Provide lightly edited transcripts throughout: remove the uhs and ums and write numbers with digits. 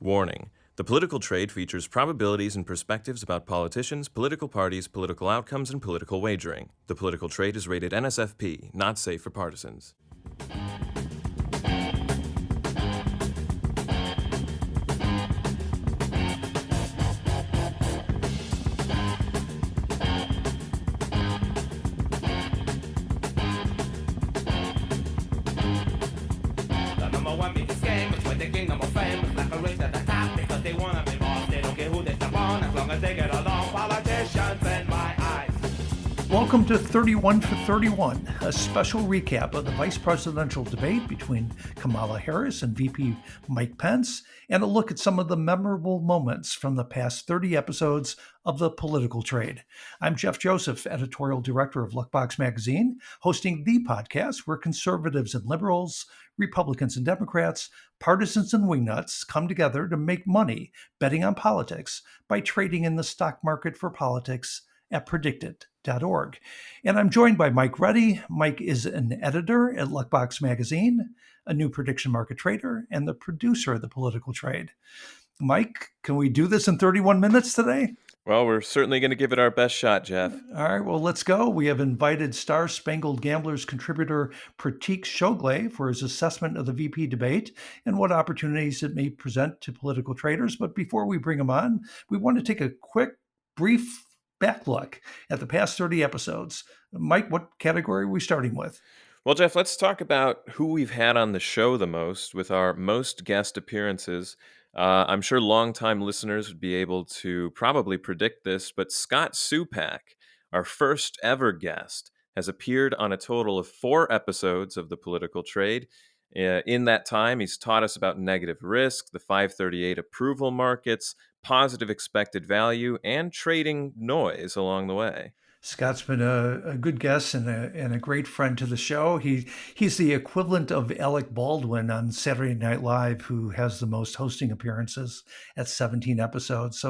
Warning. The political trade features probabilities and perspectives about politicians, political parties, political outcomes, and political wagering. The political trade is rated NSFP, not safe for partisans. Welcome to 31 for 31, a special recap of the vice presidential debate between Kamala Harris and VP Mike Pence, and a look at some of the memorable moments from the past 30 episodes of the political trade. I'm Jeff Joseph, editorial director of Luckbox magazine, hosting the podcast where conservatives and liberals, Republicans and Democrats, partisans and wingnuts come together to make money betting on politics by trading in the stock market for politics at predicted.org. And I'm joined by Mike Reddy. Mike is an editor at Luckbox magazine, a new prediction market trader, and the producer of the political trade. Mike, can we do this in 31 minutes today? Well, we're certainly going to give it our best shot, Jeff. All right, well, let's go. We have invited star Spangled Gamblers contributor Pratik Chougule for his assessment of the VP debate and what opportunities it may present to political traders. But before we bring him on, we want to take a quick, brief back look at the past 30 episodes. Mike, what category are we starting with? Well, Jeff, let's talk about who we've had on the show the most with our most guest appearances. I'm sure longtime listeners would be able to probably predict this, but Scott Supak, our first ever guest, has appeared on a total of 4 episodes of The Political Trade. In that time, he's taught us about negative risk, the 538 approval markets, positive expected value, and trading noise along the way. Scott's been a good guest and a great friend to the show. He's the equivalent of Alec Baldwin on Saturday Night Live, who has the most hosting appearances at 17 episodes.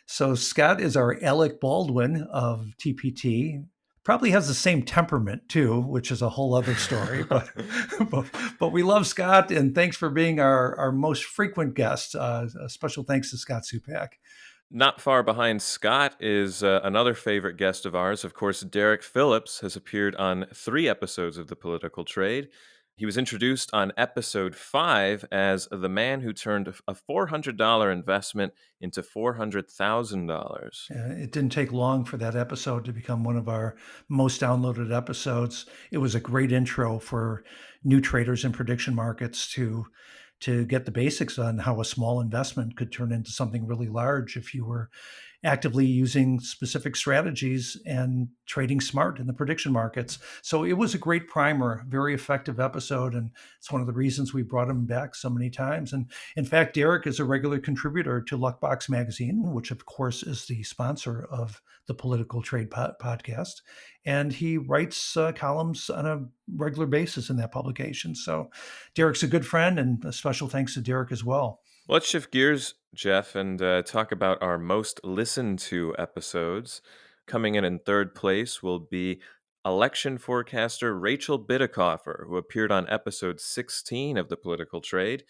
So Scott is our Alec Baldwin of TPT. Probably has the same temperament too, which is a whole other story. But we love Scott, and thanks for being our most frequent guest. A special thanks to Scott Supak. Not far behind Scott is another favorite guest of ours. Of course, Derek Phillips has appeared on 3 episodes of The Political Trade. He was introduced on episode 5 as the man who turned a $400 investment into $400,000. It didn't take long for that episode to become one of our most downloaded episodes. It was a great intro for new traders in prediction markets to get the basics on how a small investment could turn into something really large if you were actively using specific strategies and trading smart in the prediction markets. So it was a great primer, very effective episode, and it's one of the reasons we brought him back so many times. And in fact, Derek is a regular contributor to Luckbox magazine, which of course is the sponsor of the Political Trade podcast. And he writes columns on a regular basis in that publication. So Derek's a good friend, and a special thanks to Derek as well. Let's shift gears, Jeff, and talk about our most listened to episodes. Coming in third place will be election forecaster Rachel Bidikofer, who appeared on episode 16 of The Political Trade.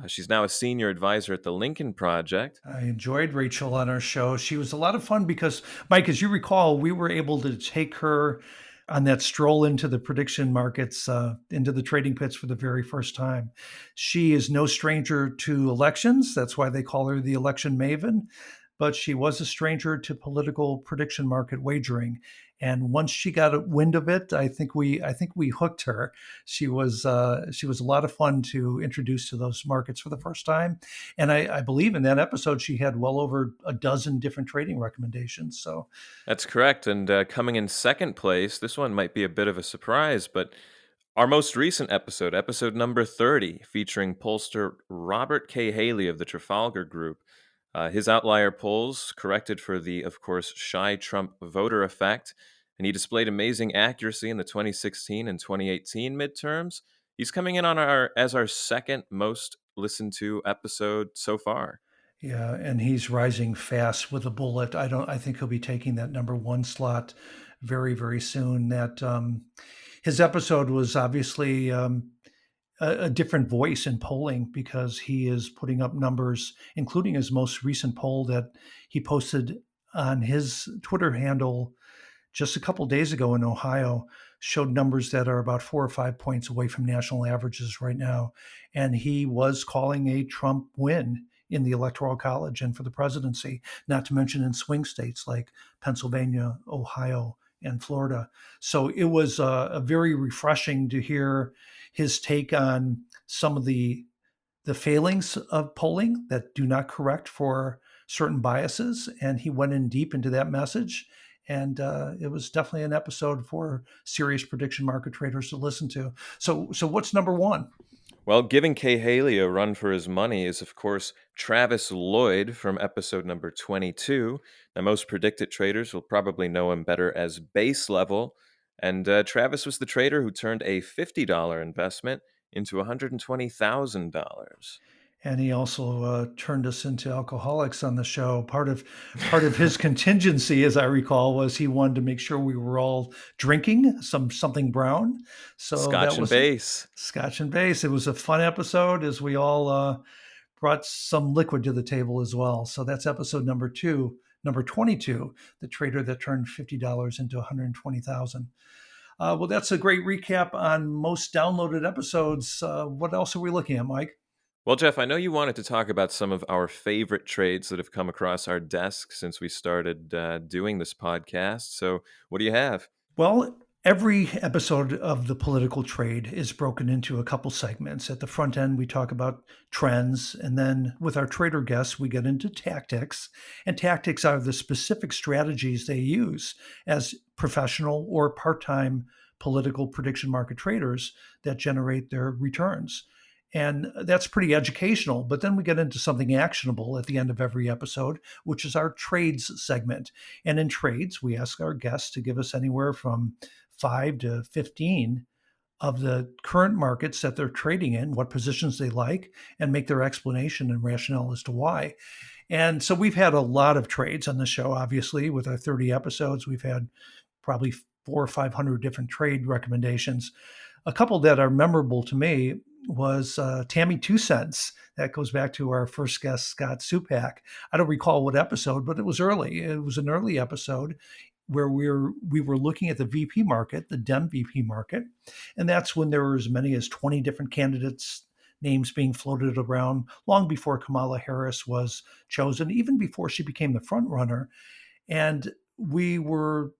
She's now a senior advisor at the Lincoln Project. I enjoyed Rachel on our show. She was a lot of fun because, Mike, as you recall, we were able to take her on that stroll into the prediction markets, into the trading pits for the very first time. She is no stranger to elections. That's why they call her the election maven. But she was a stranger to political prediction market wagering. And once she got a wind of it, I think we hooked her. She was a lot of fun to introduce to those markets for the first time. And I believe in that episode, she had well over a dozen different trading recommendations. So that's correct. And coming in second place, this one might be a bit of a surprise, but our most recent episode, episode number 30, featuring pollster Robert K. Haley of the Trafalgar Group. His outlier polls corrected for the, of course, shy Trump voter effect, and he displayed amazing accuracy in the 2016 and 2018 midterms. He's coming in as our second most listened to episode so far. Yeah, and he's rising fast with a bullet. I think he'll be taking that number 1 slot very, very soon. That his episode was obviously a different voice in polling because he is putting up numbers, including his most recent poll that he posted on his Twitter handle just a couple days ago in Ohio, showed numbers that are about 4 or 5 points away from national averages right now. And he was calling a Trump win in the Electoral College and for the presidency, not to mention in swing states like Pennsylvania, Ohio, and Florida. So it was a very refreshing to hear his take on some of the failings of polling that do not correct for certain biases. And he went in deep into that message. And it was definitely an episode for serious prediction market traders to listen to. So what's number one? Well, giving Kay Haley a run for his money is, of course, Travis Lloyd from episode number 22. Now, most predicted traders will probably know him better as Base Level. And Travis was the trader who turned a $50 investment into $120,000. And he also turned us into alcoholics on the show. Part of his contingency, as I recall, was he wanted to make sure we were all drinking something brown. So that Scotch and was Base. Scotch and Base. It was a fun episode as we all brought some liquid to the table as well. So that's episode number 2. Number 22, the trader that turned $50 into 120,000. Well, that's a great recap on most downloaded episodes. What else are we looking at, Mike? Well, Jeff, I know you wanted to talk about some of our favorite trades that have come across our desk since we started doing this podcast. So, what do you have? Well, every episode of the political trade is broken into a couple segments. At the front end, we talk about trends, and then with our trader guests, we get into tactics. And tactics are the specific strategies they use as professional or part time political prediction market traders that generate their returns. And that's pretty educational. But then we get into something actionable at the end of every episode, which is our trades segment. And in trades, we ask our guests to give us anywhere from 5 to 15 of the current markets that they're trading in, what positions they like, and make their explanation and rationale as to why. And so we've had a lot of trades on the show, obviously, with our 30 episodes. We've had probably 400 or 500 different trade recommendations. A couple that are memorable to me was Tammy 2 Cents. That goes back to our first guest, Scott Supak. I don't recall what episode, but it was early. It was an early episode where we were looking at the VP market, the Dem VP market, and that's when there were as many as 20 different candidates names being floated around long before Kamala Harris was chosen, even before she became the front runner. And we were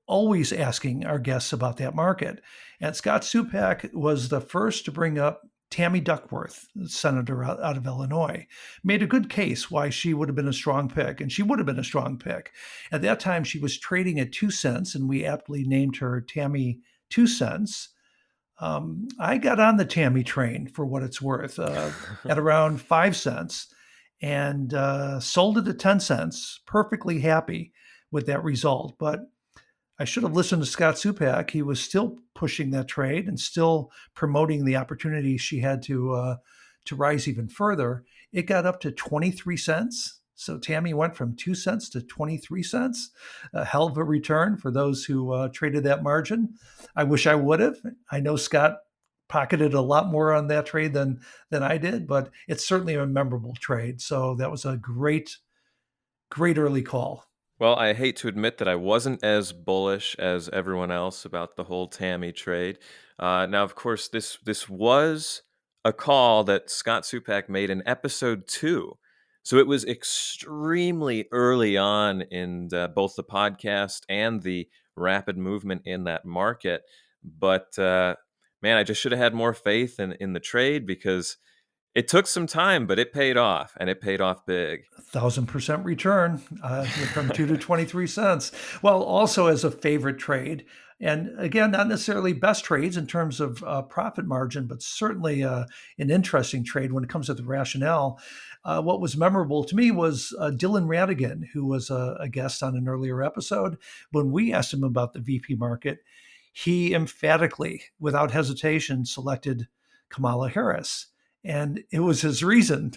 always asking our guests about that market. And Scott Supak was the first to bring up Tammy Duckworth, senator out of Illinois, made a good case why she would have been a strong pick, and she would have been a strong pick. At that time, she was trading at 2 cents, and we aptly named her Tammy 2 Cents. I got on the Tammy train for what it's worth at around 5 cents and sold it at 10 cents, perfectly happy with that result. But I should have listened to Scott Supak. He was still pushing that trade and still promoting the opportunity she had to rise even further. It got up to 23 cents. So Tammy went from 2 cents to 23 cents. A hell of a return for those who traded that margin. I wish I would have. I know Scott pocketed a lot more on that trade than I did, but it's certainly a memorable trade. So that was a great early call. Well, I hate to admit that I wasn't as bullish as everyone else about the whole Tammy trade. Now, of course, this was a call that Scott Supak made in episode 2, so it was extremely early on in both the podcast and the rapid movement in that market. But man, I just should have had more faith in the trade because it took some time, but it paid off, and it paid off big. 1,000% return from 2 to 23 cents. Well, also as a favorite trade, and again, not necessarily best trades in terms of profit margin, but certainly an interesting trade when it comes to the rationale. What was memorable to me was Dylan Radigan, who was a guest on an earlier episode. When we asked him about the VP market, he emphatically, without hesitation, selected Kamala Harris. And it was his reason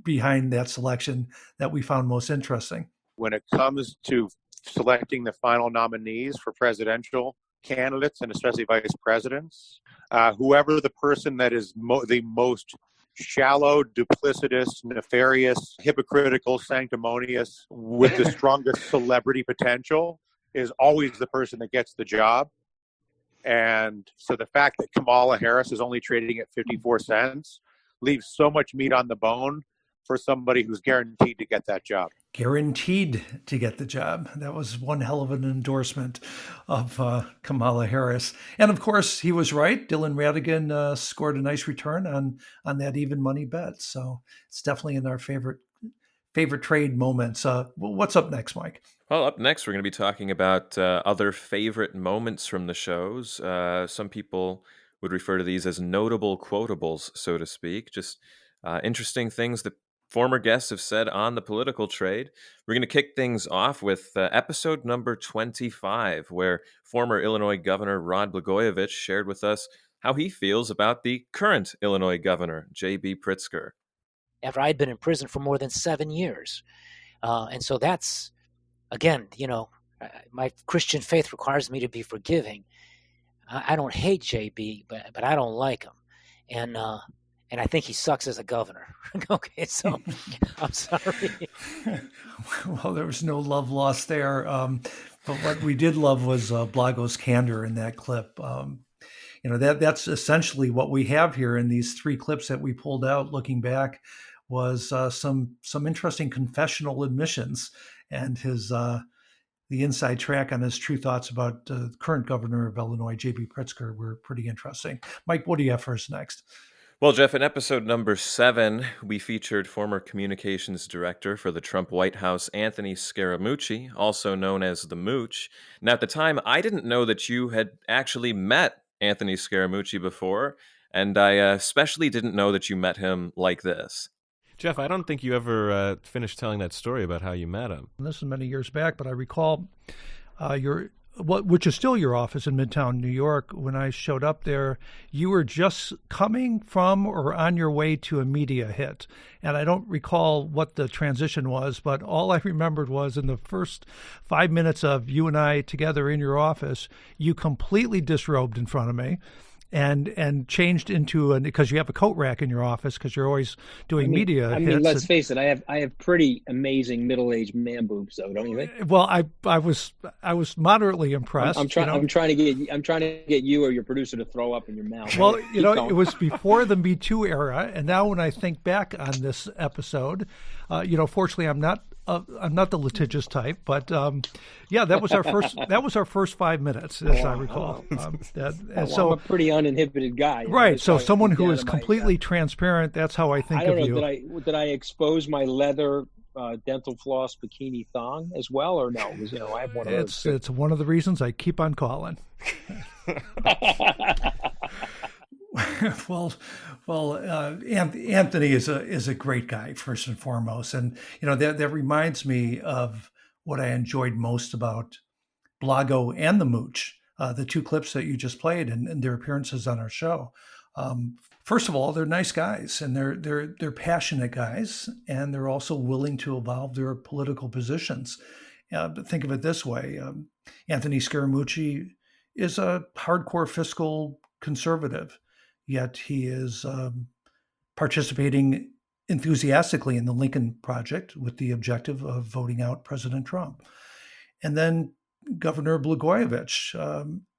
behind that selection that we found most interesting. When it comes to selecting the final nominees for presidential candidates and especially vice presidents, Whoever the person that is the most shallow, duplicitous, nefarious, hypocritical, sanctimonious, with the strongest celebrity potential is always the person that gets the job. And so the fact that Kamala Harris is only trading at 54 cents leaves so much meat on the bone for somebody who's guaranteed to get that job. Guaranteed to get the job. That was one hell of an endorsement of Kamala Harris. And of course, he was right. Dylan Radigan scored a nice return on that even money bet. So it's definitely in our favorite trade moments. What's up next, Mike? Well, up next, we're going to be talking about other favorite moments from the shows. Some people would refer to these as notable quotables, so to speak. Just interesting things that former guests have said on the political trade. We're going to kick things off with episode number 25, where former Illinois Governor Rod Blagojevich shared with us how he feels about the current Illinois governor, J.B. Pritzker. After I'd been in prison for more than 7 years. And so that's, again, my Christian faith requires me to be forgiving. I don't hate JB, but I don't like him. And I think he sucks as a governor. Okay, so I'm sorry. Well, there was no love lost there. But what we did love was Blago's candor in that clip. That's essentially what we have here in these three clips that we pulled out looking back was some interesting confessional admissions and the inside track on his true thoughts about the current governor of Illinois, J.B. Pritzker, were pretty interesting. Mike, what do you have for us next? Well, Jeff, in episode number 7, we featured former communications director for the Trump White House, Anthony Scaramucci, also known as the Mooch. Now, at the time, I didn't know that you had actually met Anthony Scaramucci before, and I especially didn't know that you met him like this. Jeff, I don't think you ever finished telling that story about how you met him. This is many years back, but I recall which is still your office in Midtown New York. When I showed up there, you were just coming from or on your way to a media hit. And I don't recall what the transition was, but all I remembered was in the first 5 minutes of you and I together in your office, you completely disrobed in front of me. And changed into because you have a coat rack in your office because you're always doing media. I mean, let's face it. I have pretty amazing middle-aged man boobs, though, don't you think? Well, I was moderately impressed. I'm trying to get you or your producer to throw up in your mouth. Well, it was before the Me Too era, and now when I think back on this episode, fortunately, I'm not the litigious type, but that was our first 5 minutes, as I recall. I'm a pretty uninhibited guy, right? So someone who is completely transparent. That's how I think of you. Did I expose my leather dental floss bikini thong as well, or no? Because I have one of those. It's one of the reasons I keep on calling. Anthony is a great guy, first and foremost, and that reminds me of what I enjoyed most about Blago and the Mooch, the two clips that you just played, and their appearances on our show. First of all, they're nice guys, and they're passionate guys, and they're also willing to evolve their political positions. Think of it this way: Anthony Scaramucci is a hardcore fiscal conservative. Yet he is participating enthusiastically in the Lincoln Project with the objective of voting out President Trump. And then Governor Blagojevich,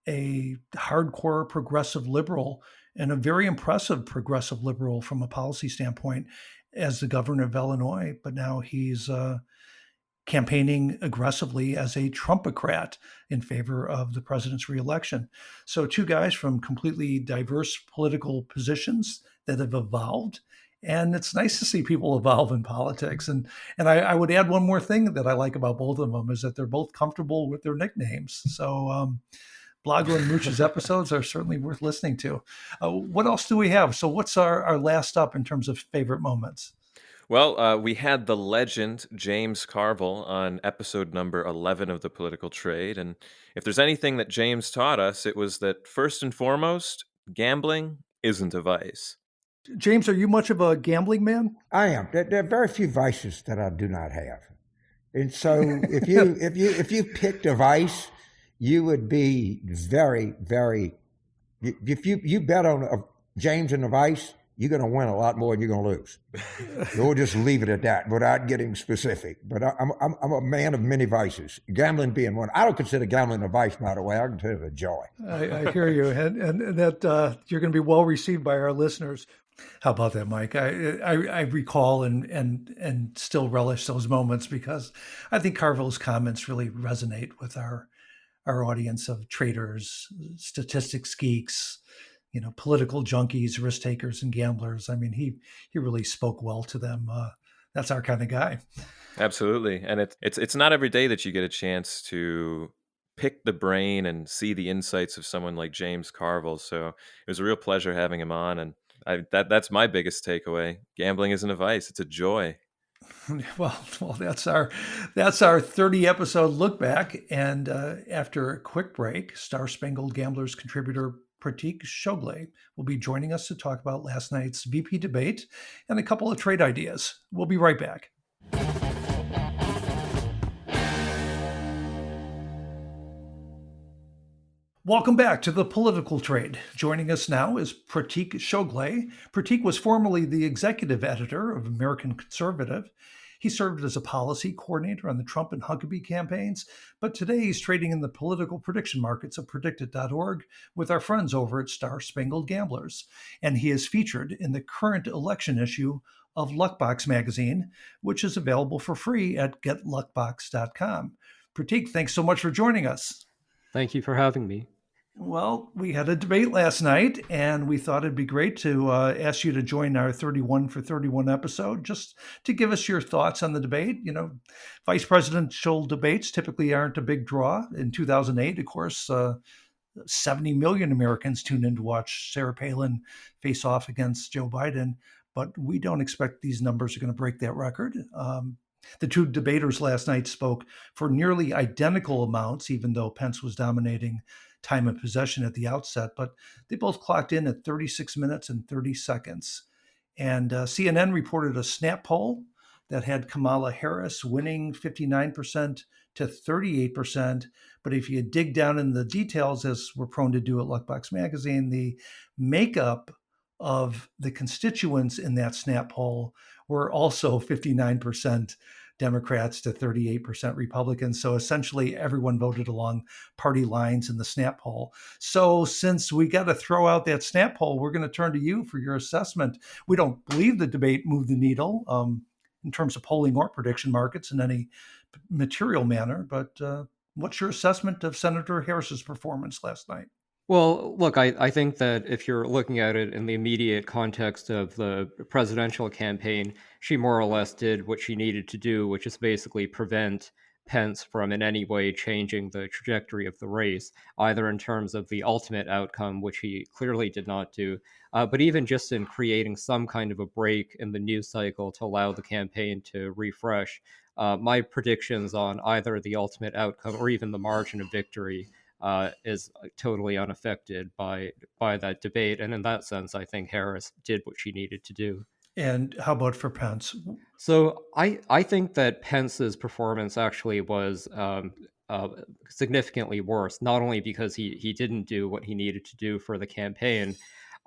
a hardcore progressive liberal and a very impressive progressive liberal from a policy standpoint as the governor of Illinois, but now he's campaigning aggressively as a Trumpocrat in favor of the president's reelection. So two guys from completely diverse political positions that have evolved. And it's nice to see people evolve in politics. And I would add one more thing that I like about both of them is that they're both comfortable with their nicknames. So Blago and Mooch's episodes are certainly worth listening to. What else do we have? So what's our last up in terms of favorite moments? Well, we had the legend James Carville on episode number 11 of The Political Trade. And if there's anything that James taught us, it was that first and foremost, gambling isn't a vice. James, are you much of a gambling man? I am. There are very few vices that I do not have. And so if you picked a vice, you would be very, very If you bet on James and the Vice, you're going to win a lot more than you're going to lose. We'll just leave it at that without getting specific. But I'm a man of many vices, gambling being one. I don't consider gambling a vice, by the way. I consider it a joy. I hear you, and that you're going to be well received by our listeners. How about that, Mike? I recall and still relish those moments because I think Carville's comments really resonate with our audience of traders, statistics geeks, political junkies, risk takers, and gamblers. I mean, he really spoke well to them. That's our kind of guy. Absolutely, and it's not every day that you get a chance to pick the brain and see the insights of someone like James Carville. So it was a real pleasure having him on, and that's my biggest takeaway. Gambling isn't a vice; it's a joy. Well, that's our 30 episode look back, and after a quick break, Star Spangled Gamblers contributor Pratik Chougule will be joining us to talk about last night's VP debate and a couple of trade ideas. We'll be right back. Welcome back to the Political Trade. Joining us now is Pratik Chougule. Pratik was formerly the executive editor of American Conservative. He served as a policy coordinator on the Trump and Huckabee campaigns, but today he's trading in the political prediction markets of Predictit.org with our friends over at Star Spangled Gamblers. And he is featured in the current election issue of Luckbox magazine, which is available for free at getluckbox.com. Pratik, thanks so much for joining us. Thank you for having me. Well, we had a debate last night, and we thought it'd be great to ask you to join our 31 for 31 episode, just to give us your thoughts on the debate. Vice presidential debates typically aren't a big draw. In 2008, of course, 70 million Americans tuned in to watch Sarah Palin face off against Joe Biden, but we don't expect these numbers are going to break that record. The two debaters last night spoke for nearly identical amounts, even though Pence was dominating time of possession at the outset, but they both clocked in at 36 minutes and 30 seconds. And CNN reported a snap poll that had Kamala Harris winning 59% to 38%. But if you dig down in the details, as we're prone to do at Luckbox Magazine, the makeup of the constituents in that snap poll were also 59% Democrats to 38% Republicans. So essentially everyone voted along party lines in the snap poll. So since we got to throw out that snap poll, we're going to turn to you for your assessment. We don't believe the debate moved the needle in terms of polling or prediction markets in any material manner, but what's your assessment of Senator Harris's performance last night? Well, look, I think that if you're looking at it in the immediate context of the presidential campaign, she more or less did what she needed to do, which is basically prevent Pence from in any way changing the trajectory of the race, either in terms of the ultimate outcome, which he clearly did not do, but even just in creating some kind of a break in the news cycle to allow the campaign to refresh. My predictions on either the ultimate outcome or even the margin of victory is totally unaffected by that debate. And in that sense, I think Harris did what she needed to do. And how about for Pence? So I think that Pence's performance actually was significantly worse, not only because he didn't do what he needed to do for the campaign,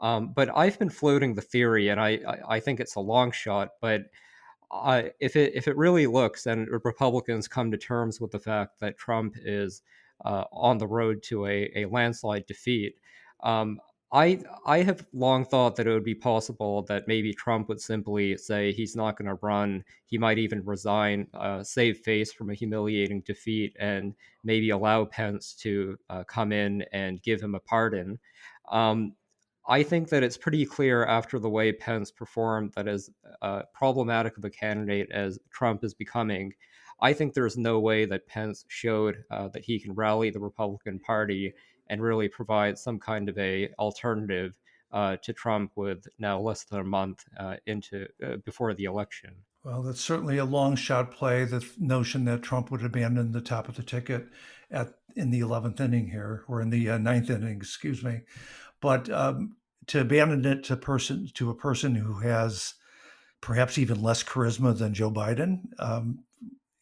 but I've been floating the theory, and I think it's a long shot, but if it really looks and Republicans come to terms with the fact that Trump is on the road to a landslide defeat, I have long thought that it would be possible that maybe Trump would simply say he's not going to run. He might even resign, save face from a humiliating defeat, and maybe allow Pence to come in and give him a pardon. I think that it's pretty clear after the way Pence performed that as problematic of a candidate as Trump is becoming, I think there's no way that Pence showed that he can rally the Republican Party and really provide some kind of a alternative to Trump with now less than a month into before the election. Well, that's certainly a long shot play, the notion that Trump would abandon the top of the ticket in the 11th inning here, or in the ninth inning, excuse me. But to abandon it to a person who has perhaps even less charisma than Joe Biden,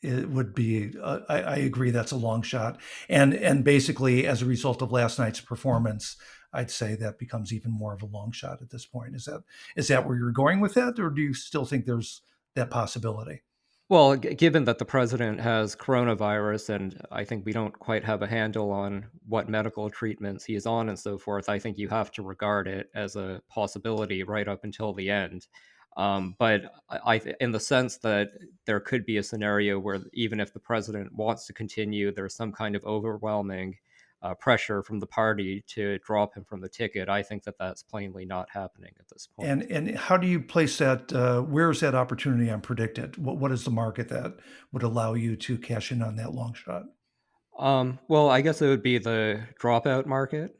it would be, I agree, that's a long shot. And basically, as a result of last night's performance, I'd say that becomes even more of a long shot at this point. Is that where you're going with that, or do you still think there's that possibility? Well, given that the president has coronavirus, and I think we don't quite have a handle on what medical treatments he is on and so forth, I think you have to regard it as a possibility right up until the end. But in the sense that there could be a scenario where even if the president wants to continue, there's some kind of overwhelming pressure from the party to drop him from the ticket. I think that that's plainly not happening at this point. And how do you place that? Where is that opportunity on predicted? What is the market that would allow you to cash in on that long shot? Well, I guess it would be the dropout market.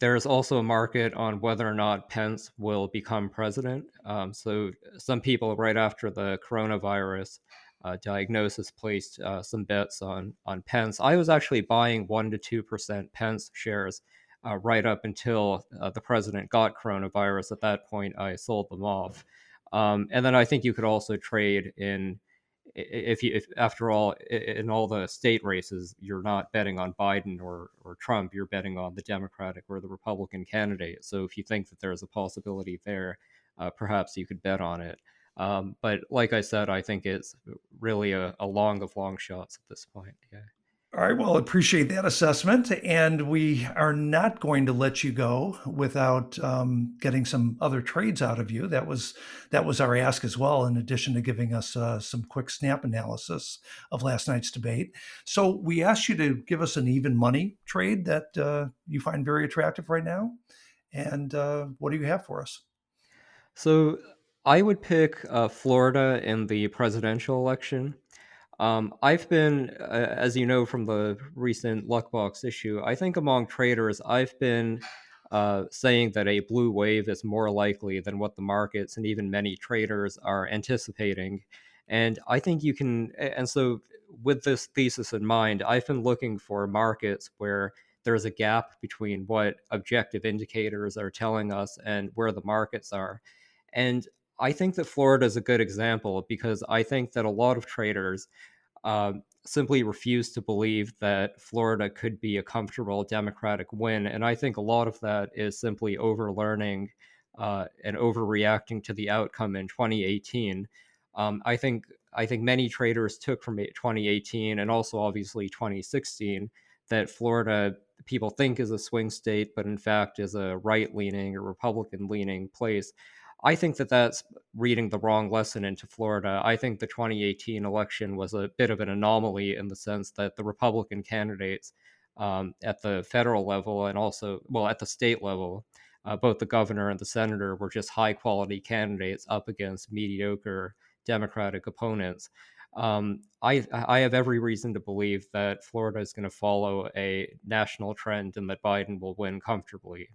There's also a market on whether or not Pence will become president. So some people right after the coronavirus diagnosis placed some bets on Pence. I was actually buying 1 to 2% Pence shares right up until the president got coronavirus. At that point, I sold them off. And then I think you could also trade in if after all in all the state races you're not betting on Biden or Trump, you're betting on the Democratic or the Republican candidate. So if you think that there's a possibility there, perhaps you could bet on it. But like I said, I think it's really a long of long shots at this point. Yeah. All right. Well, appreciate that assessment, and we are not going to let you go without getting some other trades out of you. That was our ask as well. In addition to giving us some quick snap analysis of last night's debate, so we asked you to give us an even money trade that you find very attractive right now. And what do you have for us? So I would pick Florida in the presidential election. I've been, as you know from the recent Luckbox issue, I think among traders, I've been saying that a blue wave is more likely than what the markets and even many traders are anticipating. And I think you can, and so with this thesis in mind, I've been looking for markets where there's a gap between what objective indicators are telling us and where the markets are. And I think that Florida is a good example because I think that a lot of traders simply refuse to believe that Florida could be a comfortable Democratic win. And I think a lot of that is simply overlearning and overreacting to the outcome in 2018. I think many traders took from 2018 and also obviously 2016 that Florida people think is a swing state, but in fact is a right-leaning or Republican-leaning place. I think that that's reading the wrong lesson into Florida. I think the 2018 election was a bit of an anomaly in the sense that the Republican candidates at the federal level and also, well, at the state level, both the governor and the senator were just high quality candidates up against mediocre Democratic opponents. I have every reason to believe that Florida is going to follow a national trend and that Biden will win comfortably.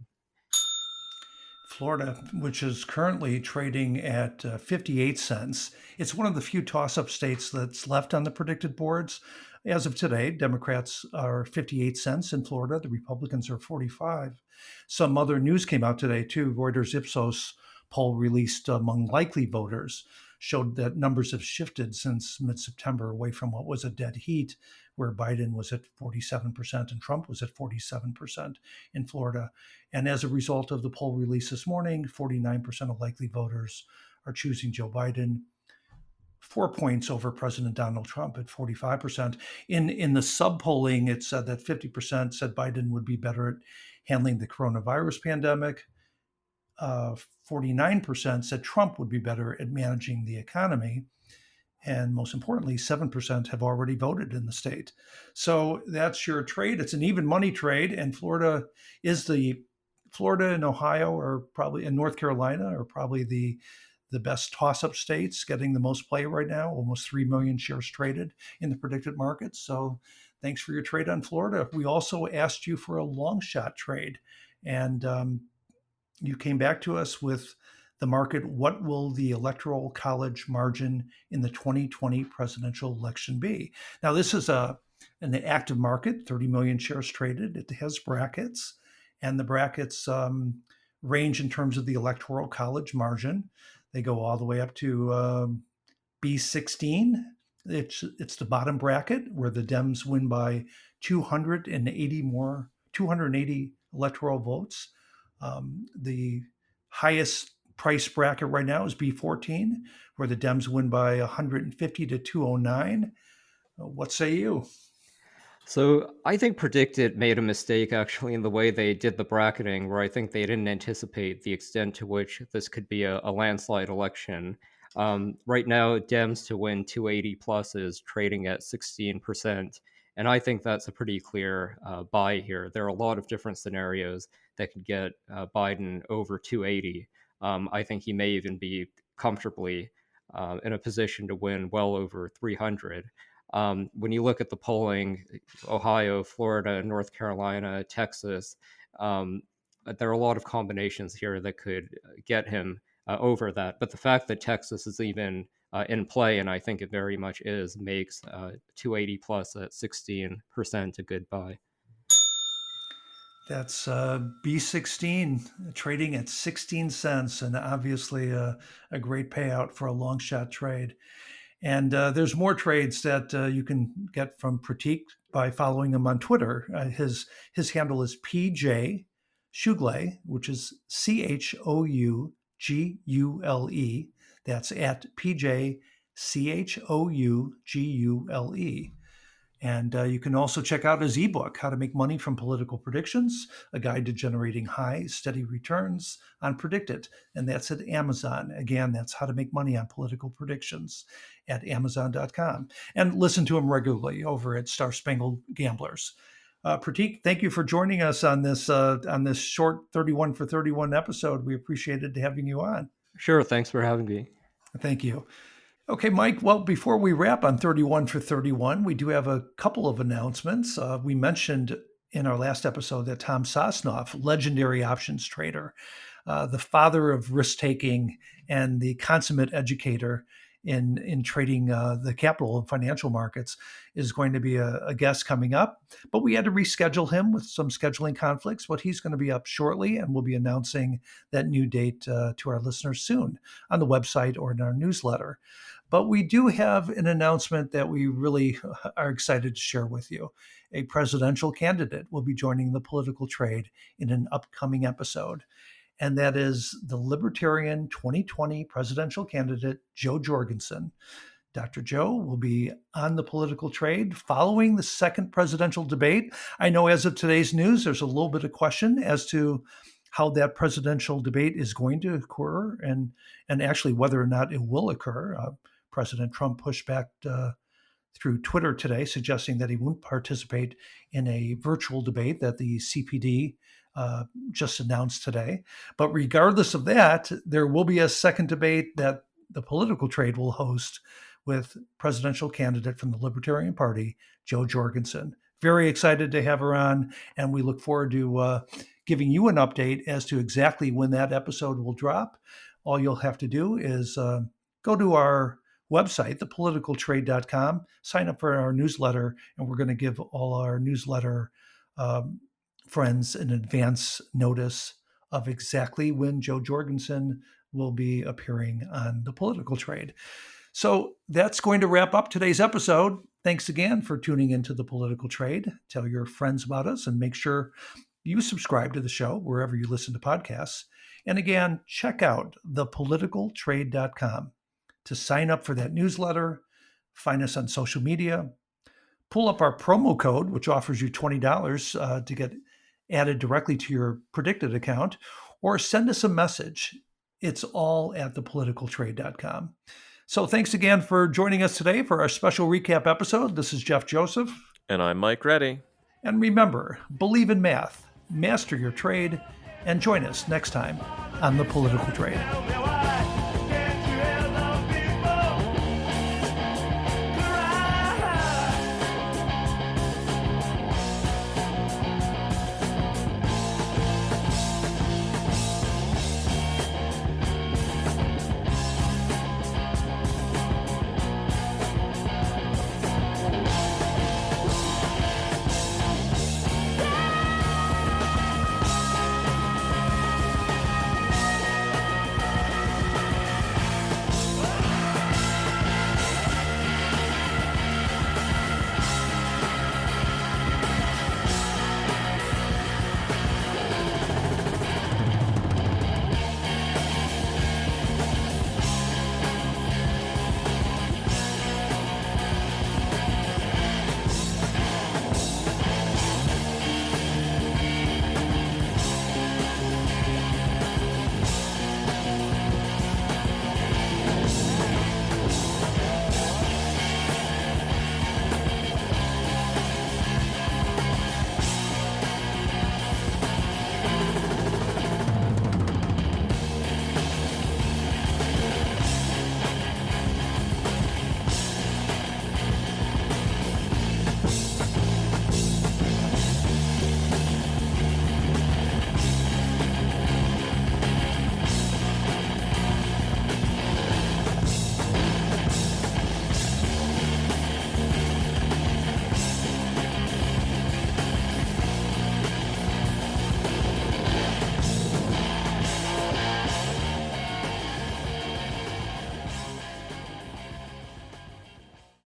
Florida, which is currently trading at 58 cents. It's one of the few toss up states that's left on the predicted boards. As of today, Democrats are 58 cents in Florida, the Republicans are 45. Some other news came out today, too. Reuters Ipsos poll released among likely voters showed that numbers have shifted since mid September away from what was a dead heat, where Biden was at 47% and Trump was at 47% in Florida. And as a result of the poll release this morning, 49% of likely voters are choosing Joe Biden, 4 points over President Donald Trump at 45%. In the sub-polling, it said that 50% said Biden would be better at handling the coronavirus pandemic. 49% said Trump would be better at managing the economy. And most importantly, 7% have already voted in the state. So that's your trade. It's an even money trade. And Florida and Ohio are probably, and North Carolina are probably the best toss-up states, getting the most play right now, almost 3 million shares traded in the predicted markets. So thanks for your trade on Florida. We also asked you for a long shot trade. And you came back to us with the market. What will the electoral college margin in the 2020 presidential election be? Now, this is an active market, 30 million shares traded. It has brackets, and the brackets range in terms of the electoral college margin. They go all the way up to B16. It's the bottom bracket where the Dems win by 280 electoral votes. The highest price bracket right now is B14, where the Dems win by 150 to 209. What say you? So I think Predicted made a mistake actually in the way they did the bracketing, where I think they didn't anticipate the extent to which this could be a landslide election. Right now, Dems to win 280 plus is trading at 16%. And I think that's a pretty clear buy here. There are a lot of different scenarios that could get Biden over 280. I think he may even be comfortably in a position to win well over 300. When you look at the polling, Ohio, Florida, North Carolina, Texas, there are a lot of combinations here that could get him over that. But the fact that Texas is even in play, and I think it very much is, makes 280 plus at 16% a good buy. That's B16 trading at 16 cents, and obviously a great payout for a long shot trade. And there's more trades that you can get from Pratik by following him on Twitter. His handle is PJ Chougule, which is CHOUGULE. That's at PJ CHOUGULE. And you can also check out his ebook, How to Make Money from Political Predictions, a guide to generating high, steady returns on Predicted. And that's at Amazon. Again, that's How to Make Money on Political Predictions at Amazon.com. And listen to him regularly over at Star Spangled Gamblers. Pratik, thank you for joining us on this short 31 for 31 episode. We appreciated having you on. Sure. Thanks for having me. Thank you. Okay, Mike, well, before we wrap on 31 for 31, we do have a couple of announcements. We mentioned in our last episode that Tom Sosnoff, legendary options trader, the father of risk-taking and the consummate educator in trading the capital and financial markets, is going to be a guest coming up. But we had to reschedule him with some scheduling conflicts, but he's going to be up shortly, and we'll be announcing that new date to our listeners soon on the website or in our newsletter. But we do have an announcement that we really are excited to share with you. A presidential candidate will be joining the political trade in an upcoming episode, and that is the Libertarian 2020 presidential candidate, Jo Jorgensen. Dr. Jo will be on the political trade following the second presidential debate. I know as of today's news, there's a little bit of question as to how that presidential debate is going to occur and actually whether or not it will occur. President Trump pushed back through Twitter today, suggesting that he won't participate in a virtual debate that the CPD just announced today. But regardless of that, there will be a second debate that the political trade will host with presidential candidate from the Libertarian Party, Jo Jorgensen. Very excited to have her on, and we look forward to giving you an update as to exactly when that episode will drop. All you'll have to do is go to our website, thepoliticaltrade.com, sign up for our newsletter, and we're going to give all our newsletter friends an advance notice of exactly when Jo Jorgensen will be appearing on the political trade. So that's going to wrap up today's episode. Thanks again for tuning into the political trade. Tell your friends about us and make sure you subscribe to the show wherever you listen to podcasts. And again, check out thepoliticaltrade.com to sign up for that newsletter, find us on social media, pull up our promo code, which offers you $20 to get added directly to your Predicted account, or send us a message. It's all at thepoliticaltrade.com. So thanks again for joining us today for our special recap episode. This is Jeff Joseph. And I'm Mike Reddy. And remember, believe in math, master your trade, and join us next time on The Political Trade.